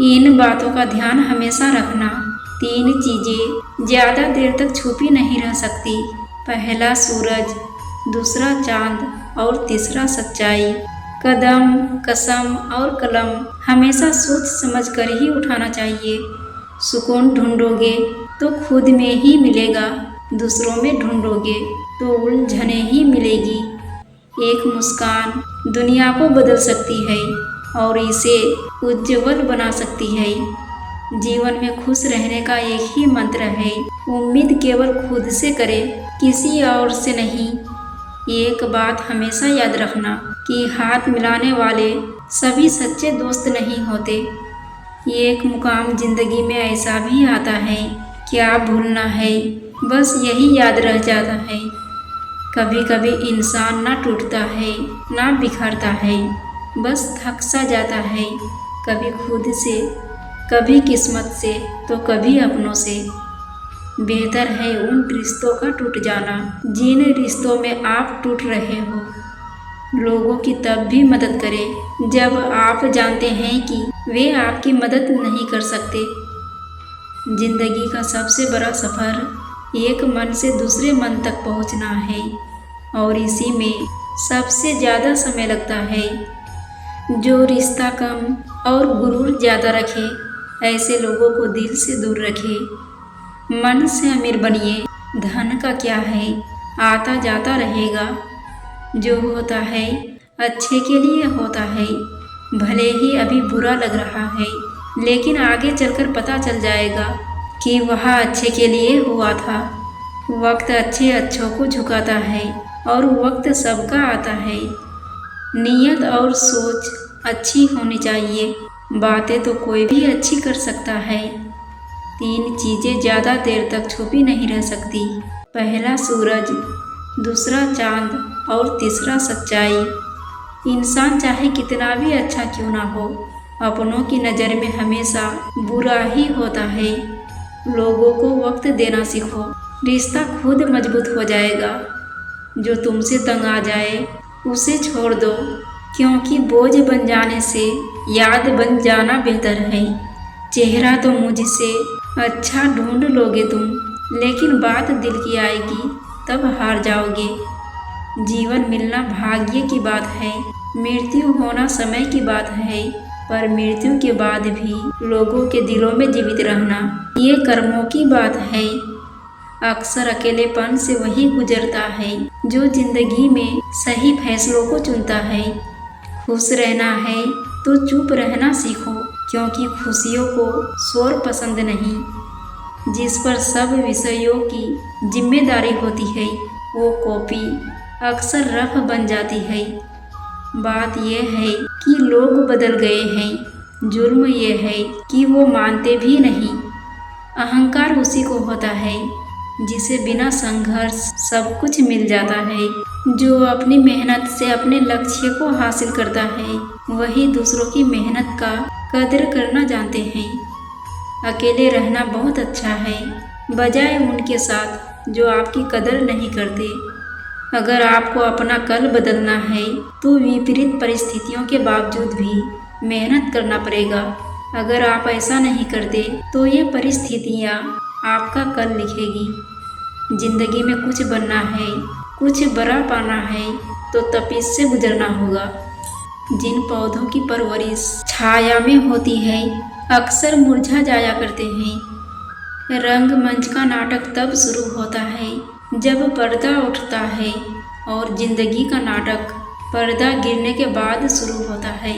इन बातों का ध्यान हमेशा रखना। 3 चीजें ज्यादा देर तक छुपी नहीं रह सकती। पहला सूरज, दूसरा चांद और तीसरा सच्चाई। कदम, कसम और कलम हमेशा सोच समझ कर ही उठाना चाहिए। सुकून ढूंढोगे तो खुद में ही मिलेगा, दूसरों में ढूंढोगे तो उलझने ही मिलेगी। एक मुस्कान दुनिया को बदल सकती है और इसे उज्जवल बना सकती है। जीवन में खुश रहने का एक ही मंत्र है, उम्मीद केवल खुद से करे, किसी और से नहीं। एक बात हमेशा याद रखना कि हाथ मिलाने वाले सभी सच्चे दोस्त नहीं होते। एक मुकाम जिंदगी में ऐसा भी आता है, क्या भूलना है, बस यही याद रह जाता है। कभी कभी इंसान ना टूटता है ना बिखरता है, बस थक सा जाता है, कभी खुद से, कभी किस्मत से तो कभी अपनों से। बेहतर है उन रिश्तों का टूट जाना जिन रिश्तों में आप टूट रहे हो। लोगों की तब भी मदद करें जब आप जानते हैं कि वे आपकी मदद नहीं कर सकते। जिंदगी का सबसे बड़ा सफ़र एक मन से दूसरे मन तक पहुंचना है और इसी में सबसे ज़्यादा समय लगता है। जो रिश्ता कम और गुरूर ज़्यादा रखे, ऐसे लोगों को दिल से दूर रखे। मन से अमीर बनिए, धन का क्या है, आता जाता रहेगा। जो होता है अच्छे के लिए होता है, भले ही अभी बुरा लग रहा है, लेकिन आगे चलकर पता चल जाएगा कि वह अच्छे के लिए हुआ था। वक्त अच्छे अच्छों को झुकाता है और वक्त सबका आता है। नीयत और सोच अच्छी होनी चाहिए, बातें तो कोई भी अच्छी कर सकता है। 3 चीज़ें ज़्यादा देर तक छुपी नहीं रह सकती। पहला सूरज, दूसरा चांद और तीसरा सच्चाई। इंसान चाहे कितना भी अच्छा क्यों ना हो, अपनों की नज़र में हमेशा बुरा ही होता है। लोगों को वक्त देना सीखो, रिश्ता खुद मजबूत हो जाएगा। जो तुमसे तंग आ जाए उसे छोड़ दो, क्योंकि बोझ बन जाने से याद बन जाना बेहतर है। चेहरा तो मुझसे अच्छा ढूंढ लोगे तुम, लेकिन बात दिल की आएगी तब हार जाओगे। जीवन मिलना भाग्य की बात है, मृत्यु होना समय की बात है, पर मृत्यु के बाद भी लोगों के दिलों में जीवित रहना ये कर्मों की बात है। अक्सर अकेलेपन से वही गुजरता है जो जिंदगी में सही फैसलों को चुनता है। खुश रहना है तो चुप रहना सीखो, क्योंकि खुशियों को शोर पसंद नहीं। जिस पर सब विषयों की जिम्मेदारी होती है वो कॉपी अक्सर रफ बन जाती है। बात यह है कि लोग बदल गए हैं, जुर्म यह है कि वो मानते भी नहीं। अहंकार उसी को होता है जिसे बिना संघर्ष सब कुछ मिल जाता है। जो अपनी मेहनत से अपने लक्ष्य को हासिल करता है वही दूसरों की मेहनत का कदर करना जानते हैं। अकेले रहना बहुत अच्छा है, बजाय उनके साथ जो आपकी कदर नहीं करते। अगर आपको अपना कल बदलना है तो विपरीत परिस्थितियों के बावजूद भी मेहनत करना पड़ेगा। अगर आप ऐसा नहीं करते तो ये परिस्थितियाँ आपका कल लिखेगी। जिंदगी में कुछ बनना है, कुछ बड़ा पाना है तो तपिश से गुजरना होगा। जिन पौधों की परवरिश छाया में होती है अक्सर मुरझा जाया करते हैं। रंगमंच का नाटक तब शुरू होता है जब पर्दा उठता है और जिंदगी का नाटक पर्दा गिरने के बाद शुरू होता है।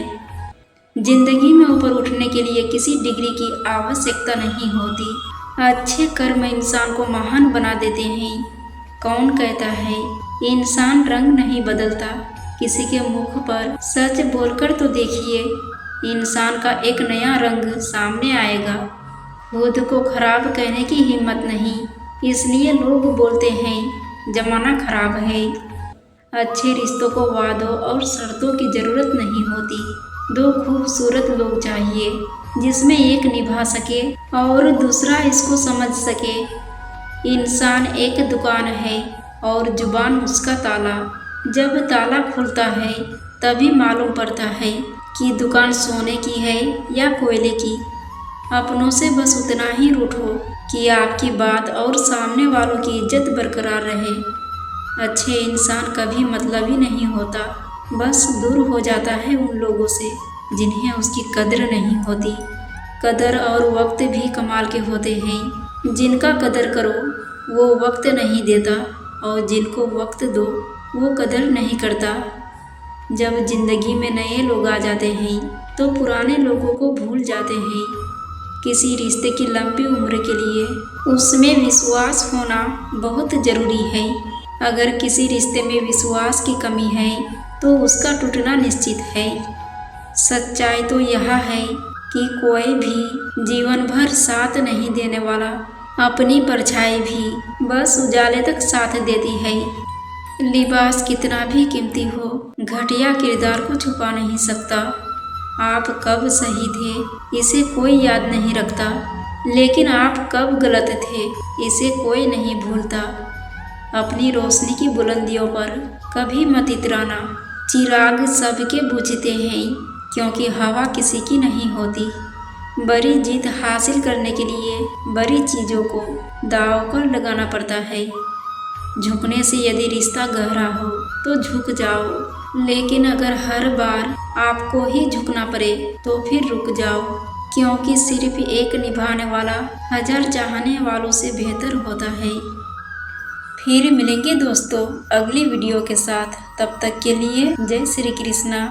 जिंदगी में ऊपर उठने के लिए किसी डिग्री की आवश्यकता नहीं होती। अच्छे कर्म इंसान को महान बना देते हैं। कौन कहता है इंसान रंग नहीं बदलता? किसी के मुख पर सच बोलकर तो देखिए, इंसान का एक नया रंग सामने आएगा। खुद को खराब कहने की हिम्मत नहीं, इसलिए लोग बोलते हैं जमाना खराब है। अच्छे रिश्तों को वादों और शर्तों की ज़रूरत नहीं होती। 2 खूबसूरत लोग चाहिए जिसमें एक निभा सके और दूसरा इसको समझ सके। इंसान एक दुकान है और जुबान उसका ताला। जब ताला खुलता है तभी मालूम पड़ता है कि दुकान सोने की है या कोयले की। अपनों से बस उतना ही रूठो कि आपकी बात और सामने वालों की इज्जत बरकरार रहे। अच्छे इंसान कभी मतलबी नहीं होता, बस दूर हो जाता है उन लोगों से जिन्हें उसकी कदर नहीं होती। कदर और वक्त भी कमाल के होते हैं। जिनका कदर करो वो वक्त नहीं देता, और जिनको वक्त दो वो कदर नहीं करता। जब जिंदगी में नए लोग आ जाते हैं तो पुराने लोगों को भूल जाते हैं। किसी रिश्ते की लंबी उम्र के लिए उसमें विश्वास होना बहुत ज़रूरी है। अगर किसी रिश्ते में विश्वास की कमी है तो उसका टूटना निश्चित है। सच्चाई तो यह है कि कोई भी जीवन भर साथ नहीं देने वाला। अपनी परछाई भी बस उजाले तक साथ देती है। लिबास कितना भी कीमती हो, घटिया किरदार को छुपा नहीं सकता। आप कब सही थे इसे कोई याद नहीं रखता, लेकिन आप कब गलत थे इसे कोई नहीं भूलता। अपनी रोशनी की बुलंदियों पर कभी मत इतराना। चिराग सबके बुझते हैं, क्योंकि हवा किसी की नहीं होती। बड़ी जीत हासिल करने के लिए बड़ी चीज़ों को दांव पर लगाना पड़ता है। झुकने से यदि रिश्ता गहरा हो तो झुक जाओ, लेकिन अगर हर बार आपको ही झुकना पड़े तो फिर रुक जाओ, क्योंकि सिर्फ एक निभाने वाला 1000 चाहने वालों से बेहतर होता है। फिर मिलेंगे दोस्तों अगली वीडियो के साथ। तब तक के लिए जय श्री कृष्णा।